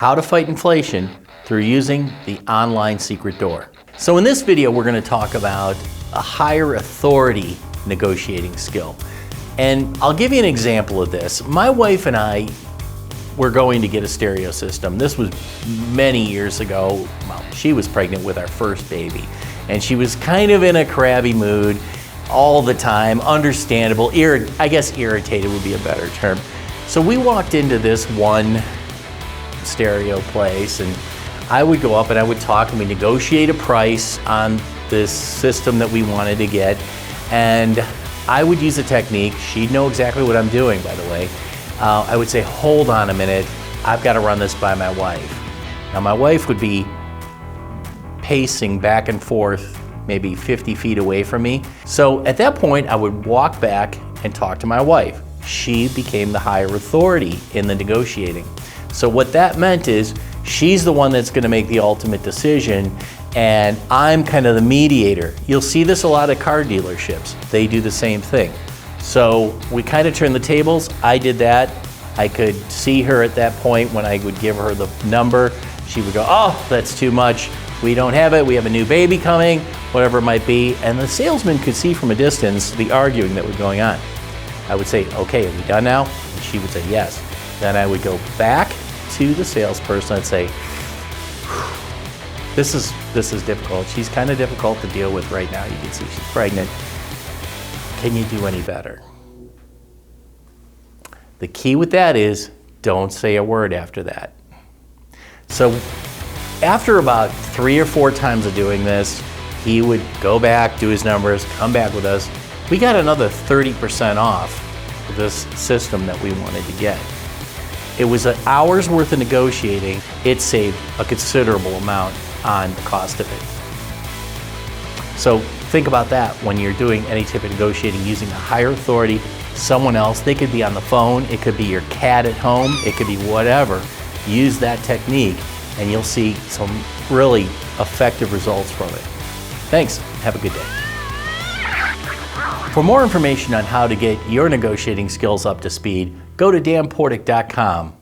How to fight inflation through using the online secret door. So in this video, we're going to talk about a higher authority negotiating skill. And I'll give you an example of this. My wife and I were going to get a stereo system. This was many years ago. Well, she was pregnant with our first baby, and she was kind of in a crabby mood all the time, understandable. I guess irritated would be a better term. So we walked into this one stereo place, and I would go up and I would talk, and we negotiate a price on this system that we wanted to get, and I would use a technique. She'd know exactly what I'm doing, by the way. I would say, hold on a minute, I've got to run this by my wife. Now my wife would be pacing back and forth maybe 50 feet away from me. So at that point, I would walk back and talk to my wife. She became the higher authority in the negotiating. So what that meant is she's the one that's going to make the ultimate decision, and I'm kind of the mediator. You'll see this a lot at car dealerships. They do the same thing. So we kind of turned the tables. I did that. I could see her at that point when I would give her the number. She would go, oh, that's too much. We don't have it. We have a new baby coming, whatever it might be. And the salesman could see from a distance the arguing that was going on. I would say, okay, are we done now? And she would say, yes. Then I would go back to the salesperson and say, this is difficult. She's kind of difficult to deal with right now. You can see she's pregnant. Can you do any better? The key with that is don't say a word after that. So after about 3 or 4 times of doing this, he would go back, do his numbers, come back with us. We got another 30% off this system that we wanted to get. It was an hour's worth of negotiating. It saved a considerable amount on the cost of it. So think about that when you're doing any type of negotiating using a higher authority, someone else. They could be on the phone, it could be your cat at home, it could be whatever. Use that technique and you'll see some really effective results from it. Thanks, have a good day. For more information on how to get your negotiating skills up to speed, go to danportick.com.